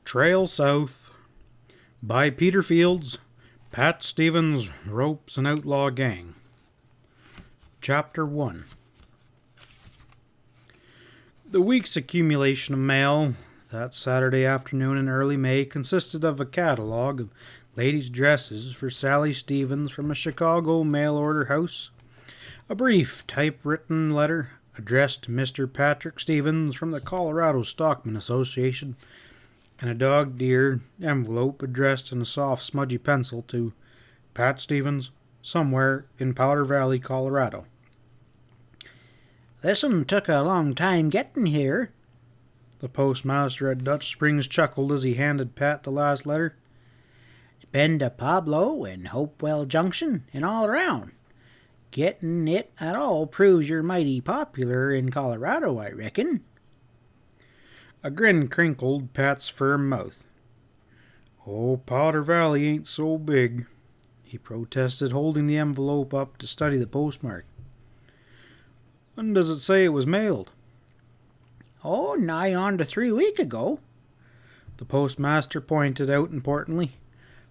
Trail South by Peter Fields, Pat Stevens Ropes an Outlaw Gang. Chapter 1. The week's accumulation of mail that Saturday afternoon in early May consisted of a catalogue of ladies' dresses for Sally Stevens from a Chicago mail-order house, a brief typewritten letter addressed to Mr. Patrick Stevens from the Colorado Stockmen Association, and a dog-eared envelope addressed in a soft, smudgy pencil to Pat Stevens, somewhere in Powder Valley, Colorado. "This'n took a long time getting here," the postmaster at Dutch Springs chuckled as he handed Pat the last letter. "It's been to Pablo and Hopewell Junction and all around. Getting it at all proves you're mighty popular in Colorado, I reckon." A grin crinkled Pat's firm mouth. "Oh, Powder Valley ain't so big," he protested, holding the envelope up to study the postmark. "When does it say it was mailed?" "Oh, nigh on to 3 weeks ago," the postmaster pointed out importantly.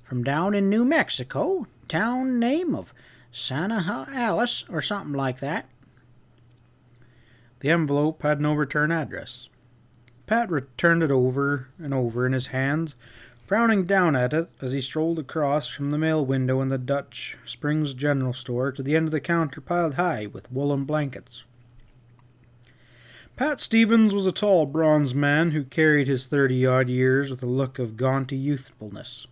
"From down in New Mexico, town name of Santa Alice or something like that." The envelope had no return address. Pat turned it over and over in his hands, frowning down at it as he strolled across from the mail window in the Dutch Springs General Store to the end of the counter piled high with woolen blankets. Pat Stevens was a tall, bronze man who carried his 30-odd years with a look of jaunty youthfulness.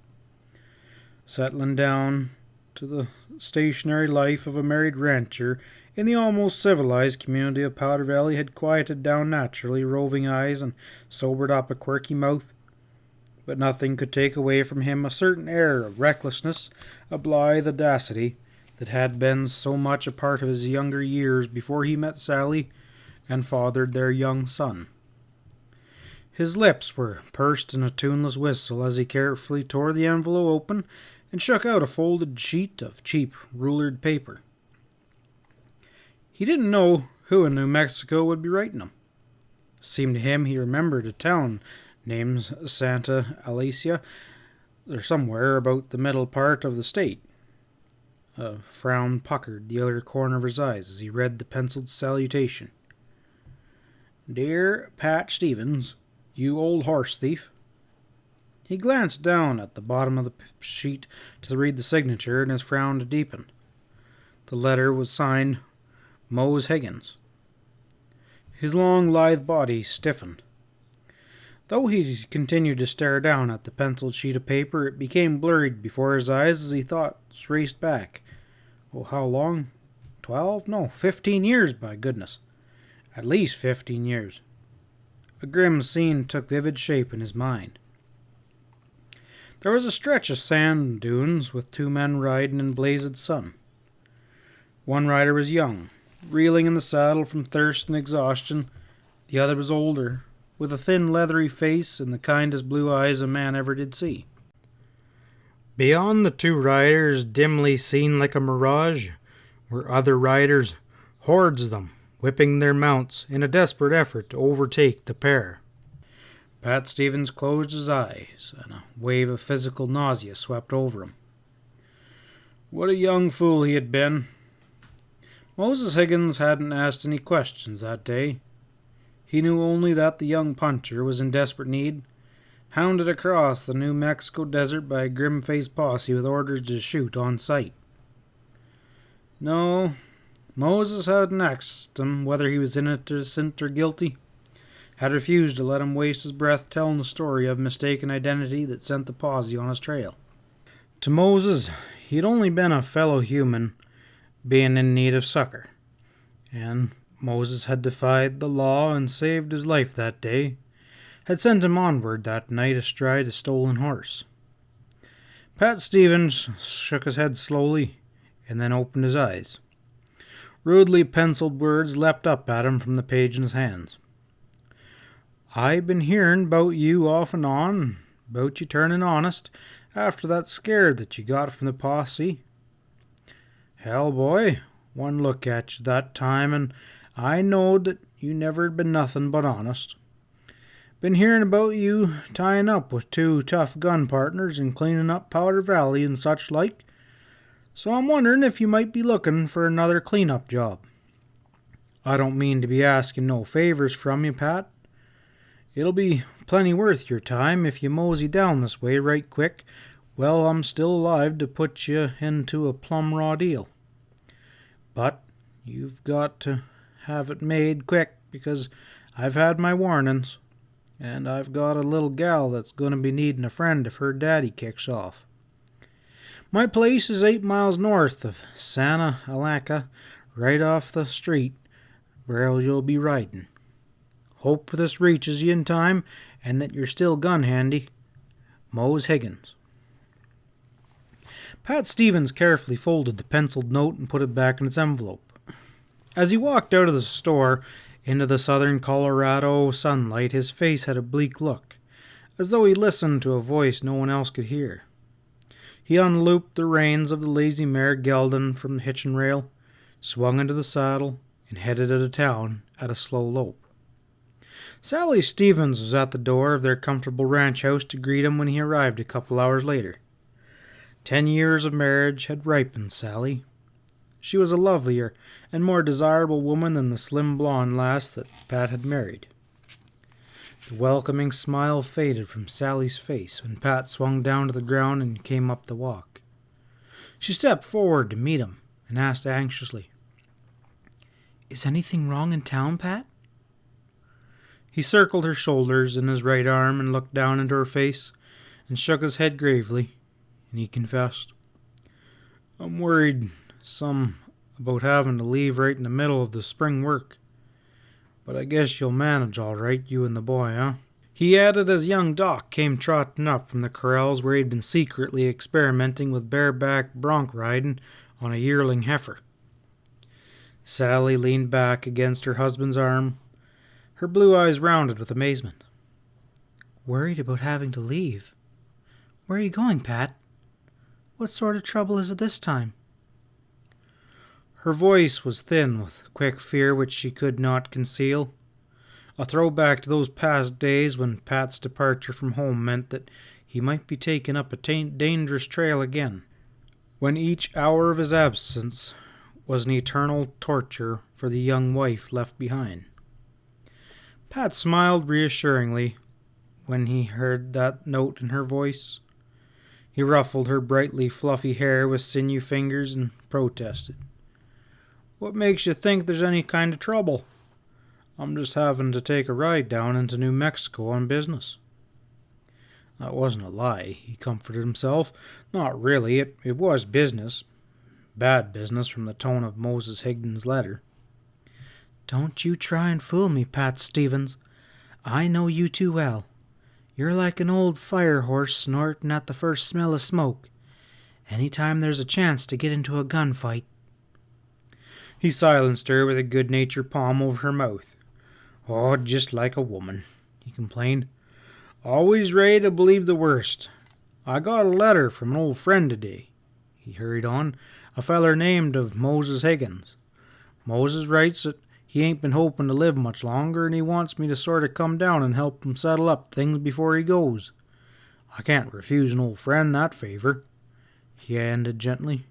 Settling down to the stationary life of a married rancher in the almost civilized community of Powder Valley had quieted down naturally roving eyes and sobered up a quirky mouth, but nothing could take away from him a certain air of recklessness, a blithe audacity that had been so much a part of his younger years before he met Sally and fathered their young son. His lips were pursed in a tuneless whistle as he carefully tore the envelope open and shook out a folded sheet of cheap rulered paper. He didn't know who in New Mexico would be writing him. Seemed to him he remembered a town named Santa Alicia, or somewhere about the middle part of the state. A frown puckered the outer corner of his eyes as he read the penciled salutation. "Dear Pat Stevens, you old horse thief." He glanced down at the bottom of the sheet to read the signature, and his frown deepened. The letter was signed Mose Higgins. His long, lithe body stiffened. Though he continued to stare down at the penciled sheet of paper, it became blurred before his eyes as he thoughts raced back. Oh, how long? 12? No, 15 years, by goodness. At least 15 years. A grim scene took vivid shape in his mind. There was a stretch of sand dunes with 2 men riding in blazed sun. One rider was young, reeling in the saddle from thirst and exhaustion. The other was older, with a thin leathery face and the kindest blue eyes a man ever did see. Beyond the 2 riders, dimly seen like a mirage, were other riders, hordes of them, whipping their mounts in a desperate effort to overtake the pair. Pat Stevens closed his eyes, and a wave of physical nausea swept over him. What a young fool he had been. Moses Higgins hadn't asked any questions that day. He knew only that the young puncher was in desperate need, hounded across the New Mexico desert by a grim-faced posse with orders to shoot on sight. No, Moses hadn't asked him whether he was innocent or guilty, had refused to let him waste his breath telling the story of mistaken identity that sent the posse on his trail. To Moses, he had only been a fellow human being in need of succor, and Moses had defied the law and saved his life that day, had sent him onward that night astride a stolen horse. Pat Stevens shook his head slowly and then opened his eyes. Rudely penciled words leapt up at him from the page in his hands. "I've been hearing 'bout you off and on, 'bout you turning honest, after that scare that you got from the posse. Hell, boy, one look at you that time, and I knowed that you never'd been nothing but honest. Been hearing about you tying up with two tough gun partners and cleaning up Powder Valley and such like, so I'm wondering if you might be looking for another cleanup job. I don't mean to be asking no favors from you, Pat. It'll be plenty worth your time if you mosey down this way right quick. Well, I'm still alive to put you into a plumb raw deal. But you've got to have it made quick because I've had my warnings. And I've got a little gal that's going to be needing a friend if her daddy kicks off. My place is 8 miles north of Santa Alaka, right off the street where you'll be riding. Hope this reaches you in time and that you're still gun handy. Mose Higgins. Pat Stevens carefully folded the penciled note and put it back in its envelope. As he walked out of the store into the southern Colorado sunlight, his face had a bleak look, as though he listened to a voice no one else could hear. He unlooped the reins of the lazy mare gelding from the hitching rail, swung into the saddle, and headed out of town at a slow lope. Sally Stevens was at the door of their comfortable ranch house to greet him when he arrived a couple hours later. 10 years of marriage had ripened Sally. She was a lovelier and more desirable woman than the slim blonde lass that Pat had married. The welcoming smile faded from Sally's face when Pat swung down to the ground and came up the walk. She stepped forward to meet him and asked anxiously, "Is anything wrong in town, Pat?" He circled her shoulders in his right arm and looked down into her face and shook his head gravely, and he confessed, "I'm worried some about having to leave right in the middle of the spring work. But I guess you'll manage all right, you and the boy, huh?" He added as young Doc came trotting up from the corrals where he'd been secretly experimenting with bareback bronc riding on a yearling heifer. Sally leaned back against her husband's arm, her blue eyes rounded with amazement. "Worried about having to leave? Where are you going, Pat? What sort of trouble is it this time?" Her voice was thin with quick fear which she could not conceal. A throwback to those past days when Pat's departure from home meant that he might be taking up a dangerous trail again, when each hour of his absence was an eternal torture for the young wife left behind. Pat smiled reassuringly when he heard that note in her voice. He ruffled her brightly fluffy hair with sinew fingers and protested. "What makes you think there's any kind of trouble? I'm just having to take a ride down into New Mexico on business." That wasn't a lie, he comforted himself. Not really, it was business. Bad business from the tone of Moses Higgins' letter. "Don't you try and fool me, Pat Stevens. I know you too well. You're like an old fire horse snorting at the first smell of smoke. Any time there's a chance to get into a gunfight." He silenced her with a good-natured palm over her mouth. "Oh, just like a woman," he complained. "Always ready to believe the worst. I got a letter from an old friend today," he hurried on, "a feller named of Moses Higgins. Moses writes that he ain't been hoping to live much longer, and he wants me to sort of come down and help him settle up things before he goes. I can't refuse an old friend that favor," he ended gently.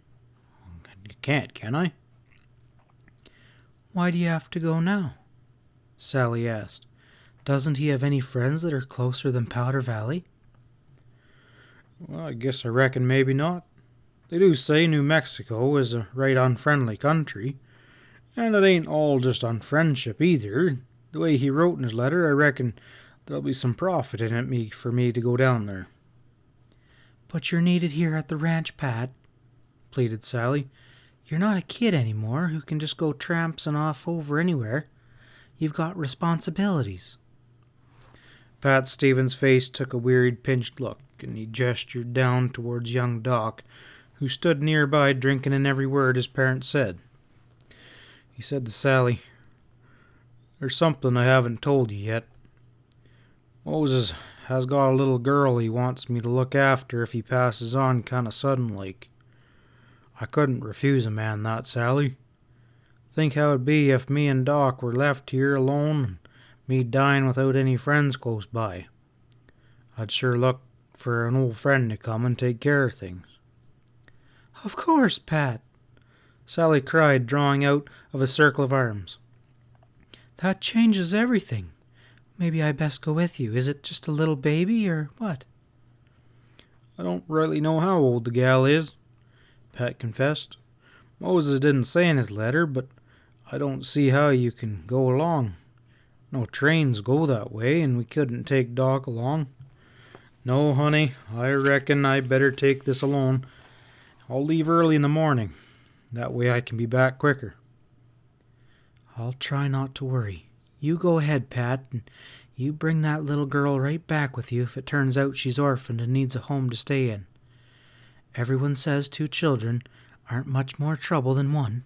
"You can't, can I?" "Why do you have to go now?" Sally asked. "Doesn't he have any friends that are closer than Powder Valley?" "Well, I guess I reckon maybe not. They do say New Mexico is a right unfriendly country, and it ain't all just unfriendship either. The way he wrote in his letter, I reckon there'll be some profit in it for me to go down there." "But you're needed here at the ranch, Pat," pleaded Sally. "You're not a kid anymore who can just go trampsing off over anywhere. You've got responsibilities." Pat Stevens' face took a wearied, pinched look, and he gestured down towards young Doc, who stood nearby drinking in every word his parent said. He said to Sally, "There's something I haven't told you yet. Moses has got a little girl he wants me to look after if he passes on kind of sudden like. I couldn't refuse a man that, Sally. Think how it'd be if me and Doc were left here alone and Me dying without any friends close by. I'd sure look for an old friend to come and take care of things." "Of course, Pat," Sally cried, drawing out of a circle of arms. "that changes everything. Maybe I best go with you. Is it just a little baby, or what?" "I don't rightly know how old the gal is," Pat confessed. "Moses didn't say in his letter, but I don't see how you can go along. No trains go that way, and we couldn't take Doc along. No, honey, I reckon I better take this alone. I'll leave early in the morning. That way I can be back quicker." "I'll try not to worry. You go ahead, Pat, and you bring that little girl right back with you if it turns out she's orphaned and needs a home to stay in. Everyone says 2 children aren't much more trouble than 1.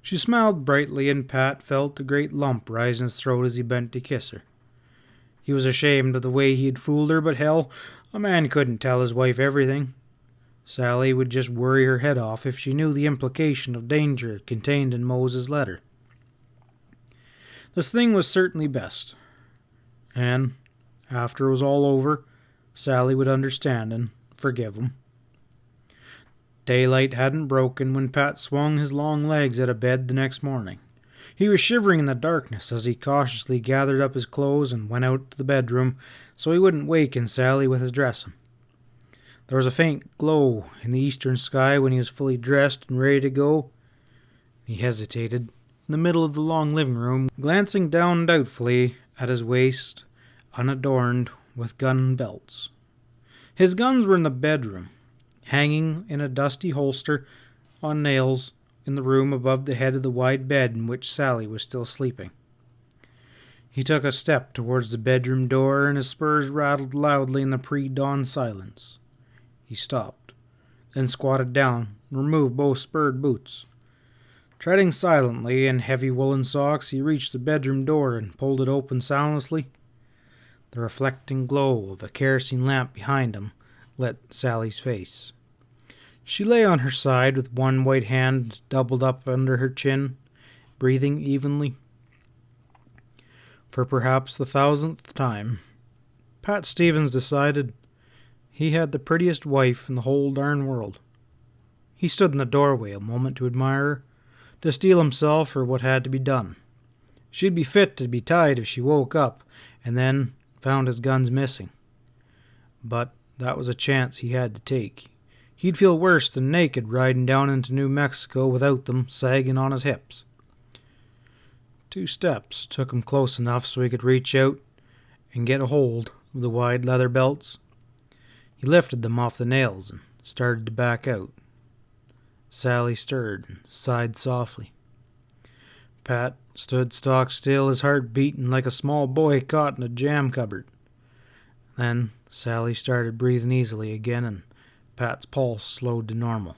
She smiled brightly, and Pat felt a great lump rise in his throat as he bent to kiss her. He was ashamed of the way he had fooled her, but hell, a man couldn't tell his wife everything. Sally would just worry her head off if she knew the implication of danger contained in Moses' letter. This thing was certainly best. And, after it was all over, Sally would understand and forgive him. Daylight hadn't broken when Pat swung his long legs out of bed the next morning. He was shivering in the darkness as he cautiously gathered up his clothes and went out to the bedroom so he wouldn't waken Sally with his dressing. There was a faint glow in the eastern sky when he was fully dressed and ready to go. He hesitated in the middle of the long living room, glancing down doubtfully at his waist, unadorned with gun belts. His guns were in the bedroom, hanging in a dusty holster on nails in the room above the head of the wide bed in which Sally was still sleeping. He took a step towards the bedroom door, and his spurs rattled loudly in the pre-dawn silence. He stopped, then squatted down and removed both spurred boots. Treading silently in heavy woolen socks, he reached the bedroom door and pulled it open soundlessly. The reflecting glow of a kerosene lamp behind him lit Sally's face. She lay on her side with one white hand doubled up under her chin, breathing evenly. For perhaps the 1000th time, Pat Stevens decided he had the prettiest wife in the whole darn world. He stood in the doorway a moment to admire her, to steel himself for what had to be done. She'd be fit to be tied if she woke up, and then found his guns missing. But that was a chance he had to take. He'd feel worse than naked riding down into New Mexico without them sagging on his hips. 2 steps took him close enough so he could reach out and get a hold of the wide leather belts. He lifted them off the nails and started to back out. Sally stirred and sighed softly. Pat stood stock still, his heart beating like a small boy caught in a jam cupboard. Then Sally started breathing easily again, and Pat's pulse slowed to normal.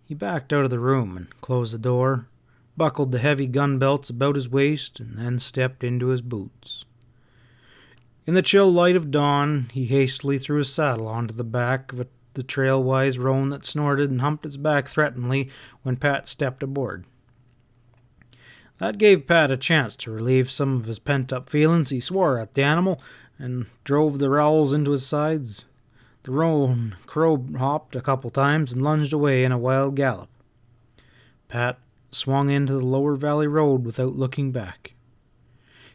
He backed out of the room and closed the door, buckled the heavy gun belts about his waist, and then stepped into his boots. In the chill light of dawn, he hastily threw his saddle onto the back of the trail-wise roan that snorted and humped its back threateningly when Pat stepped aboard. That gave Pat a chance to relieve some of his pent-up feelings. He swore at the animal and drove the rowels into his sides. The roan crow-hopped a couple times and lunged away in a wild gallop. Pat swung into the lower valley road without looking back.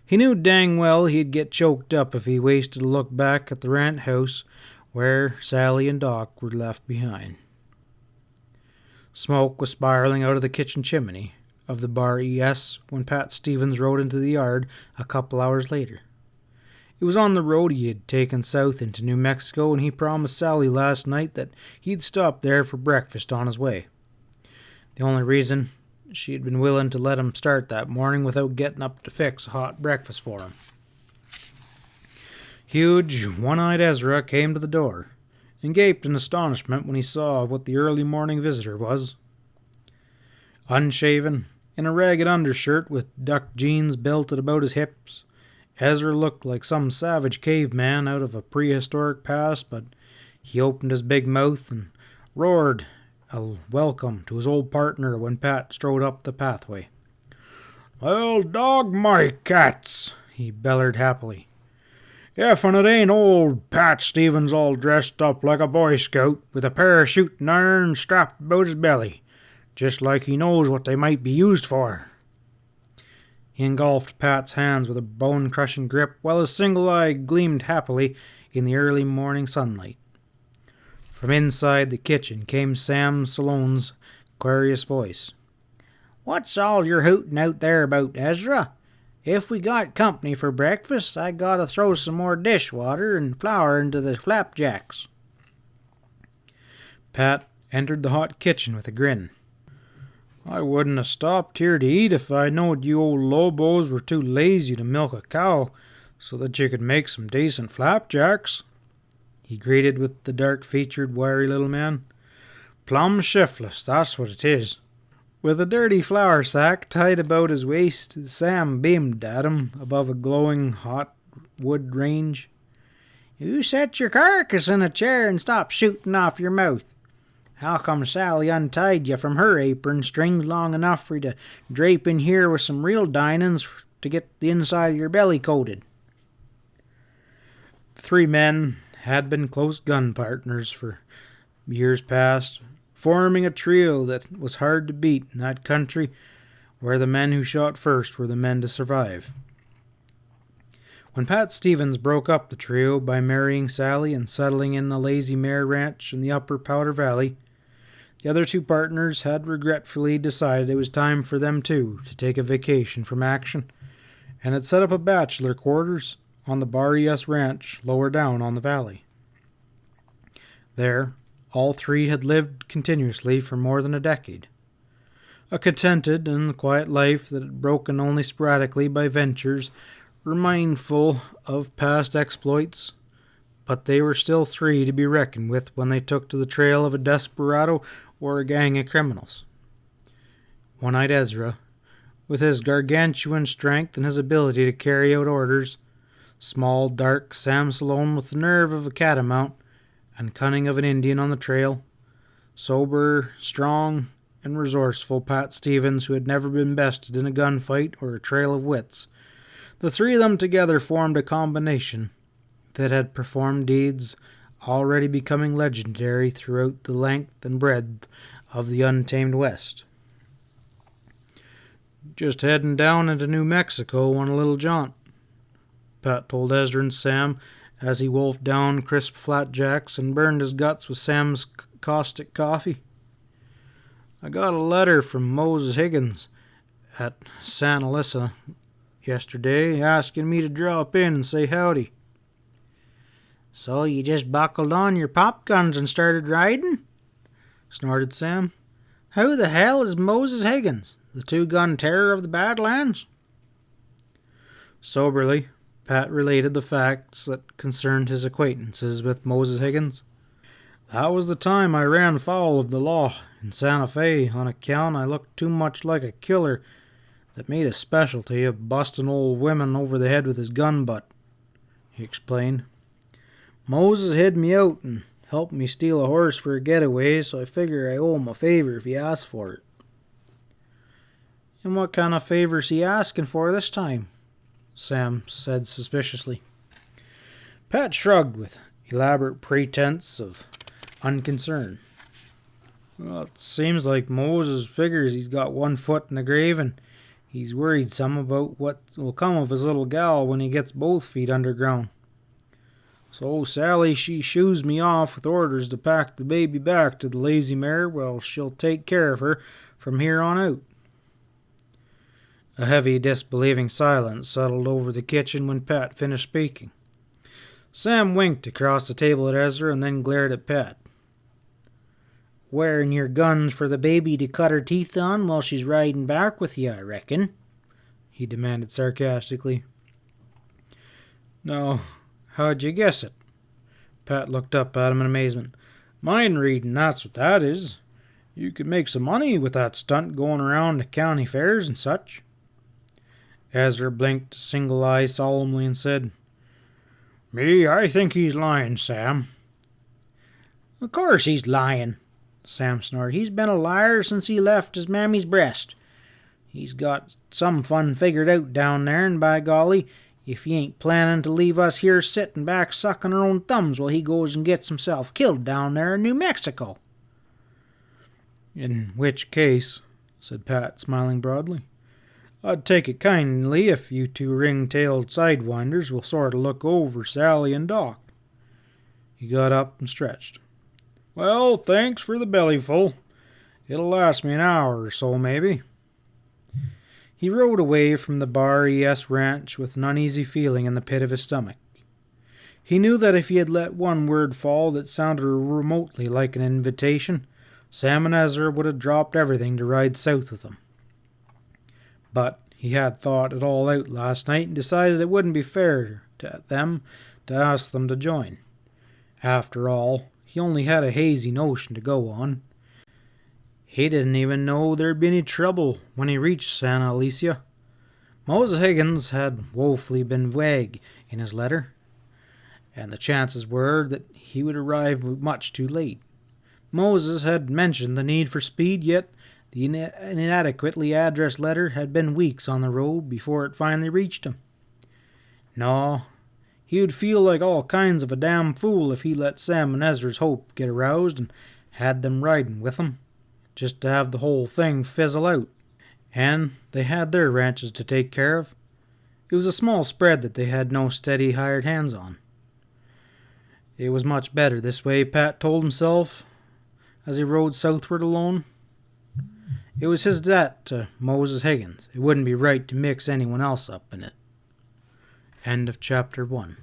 He knew dang well he'd get choked up if he wasted a look back at the ranch house where Sally and Doc were left behind. Smoke was spiraling out of the kitchen chimney of the Bar ES when Pat Stevens rode into the yard a couple hours later. It was on the road he had taken south into New Mexico, and he promised Sally last night that he'd stop there for breakfast on his way. The only reason she had been willing to let him start that morning without getting up to fix a hot breakfast for him. Huge, one-eyed Ezra came to the door and gaped in astonishment when he saw what the early morning visitor was. Unshaven, in a ragged undershirt with duck jeans belted about his hips, Ezra looked like some savage caveman out of a prehistoric past, but he opened his big mouth and roared a welcome to his old partner when Pat strode up the pathway. I'll dog my cats, he bellered happily. If and it ain't old Pat Stevens all dressed up like a Boy Scout with a pair of shooting irons strapped about his belly, just like he knows what they might be used for. He engulfed Pat's hands with a bone-crushing grip while his single eye gleamed happily in the early morning sunlight. From inside the kitchen came Sam Salone's querulous voice. "What's all your hooting out there about, Ezra? If we got company for breakfast, I gotta throw some more dishwater and flour into the flapjacks." Pat entered the hot kitchen with a grin. "I wouldn't have stopped here to eat if I knowed you old lobos were too lazy to milk a cow so that you could make some decent flapjacks," he greeted with the dark-featured, wiry little man. "Plumb shiftless, that's what it is." With a dirty flour sack tied about his waist, Sam beamed at him above a glowing hot wood range. "You set your carcass in a chair and stop shooting off your mouth. How come Sally untied you from her apron strings long enough for you to drape in here with some real dinings to get the inside of your belly coated?" The three men had been close gun partners for years past, forming a trio that was hard to beat in that country where the men who shot first were the men to survive. When Pat Stevens broke up the trio by marrying Sally and settling in the Lazy Mare Ranch in the upper Powder Valley, the other two partners had regretfully decided it was time for them too to take a vacation from action, and had set up a bachelor quarters on the Barrios Ranch lower down on the valley. There, all three had lived continuously for more than a decade. A contented and quiet life that had broken only sporadically by ventures remindful of past exploits, but they were still three to be reckoned with when they took to the trail of a desperado or a gang of criminals. One-eyed Ezra, with his gargantuan strength and his ability to carry out orders, small, dark Sam Salone with the nerve of a catamount and cunning of an Indian on the trail, sober, strong, and resourceful Pat Stevens, who had never been bested in a gunfight or a trail of wits. The three of them together formed a combination that had performed deeds already becoming legendary throughout the length and breadth of the untamed West. "Just heading down into New Mexico on a little jaunt," Pat told Ezra and Sam as he wolfed down crisp flapjacks and burned his guts with Sam's caustic coffee. "I got a letter from Moses Higgins at Santa Lisa yesterday asking me to drop in and say howdy." "So you just buckled on your pop guns and started riding?" snorted Sam. "Who the hell is Moses Higgins, the two-gun terror of the Badlands?" Soberly, Pat related the facts that concerned his acquaintances with Moses Higgins. "That was the time I ran foul of the law in Santa Fe on account I looked too much like a killer that made a specialty of busting old women over the head with his gun butt," he explained. "Moses hid me out and helped me steal a horse for a getaway, so I figure I owe him a favor if he asks for it." "And what kind of favor's he asking for this time?" Sam said suspiciously. Pat shrugged with elaborate pretense of unconcern. "Well, it seems like Moses figures he's got one foot in the grave, and he's worried some about what will come of his little gal when he gets both feet underground. So Sally, she shoos me off with orders to pack the baby back to the Lazy Mare while she'll take care of her from here on out." A heavy, disbelieving silence settled over the kitchen when Pat finished speaking. Sam winked across the table at Ezra and then glared at Pat. "Wearing your guns for the baby to cut her teeth on while she's riding back with you, I reckon?" he demanded sarcastically. "No, how'd you guess it?" Pat looked up at him in amazement. "Mind reading, that's what that is. You could make some money with that stunt going around to county fairs and such." Ezra blinked a single eye solemnly and said, "Me, I think he's lying, Sam." "Of course he's lying," Sam snorted. "He's been a liar since he left his mammy's breast. He's got some fun figured out down there, and by golly, if he ain't planning to leave us here sitting back sucking our own thumbs while he goes and gets himself killed down there in New Mexico." "In which case," said Pat, smiling broadly, "I'd take it kindly if you two ring-tailed sidewinders will sort of look over Sally and Doc." He got up and stretched. "Well, thanks for the bellyful. It'll last me an hour or so, maybe." He rode away from the Bar ES ranch with an uneasy feeling in the pit of his stomach. He knew that if he had let one word fall that sounded remotely like an invitation, Sam and Ezra would have dropped everything to ride south with him. But he had thought it all out last night and decided it wouldn't be fair to them to ask them to join. After all, he only had a hazy notion to go on. He didn't even know there'd be any trouble when he reached Santa Alicia. Moses Higgins had woefully been vague in his letter, and the chances were that he would arrive much too late. Moses had mentioned the need for speed, yet the inadequately addressed letter had been weeks on the road before it finally reached him. No, he would feel like all kinds of a damn fool if he let Sam and Ezra's hope get aroused and had them riding with him, just to have the whole thing fizzle out. And they had their ranches to take care of. It was a small spread that they had no steady hired hands on. It was much better this way, Pat told himself, as he rode southward alone. It was his debt to Moses Higgins. It wouldn't be right to mix anyone else up in it. End of chapter 1.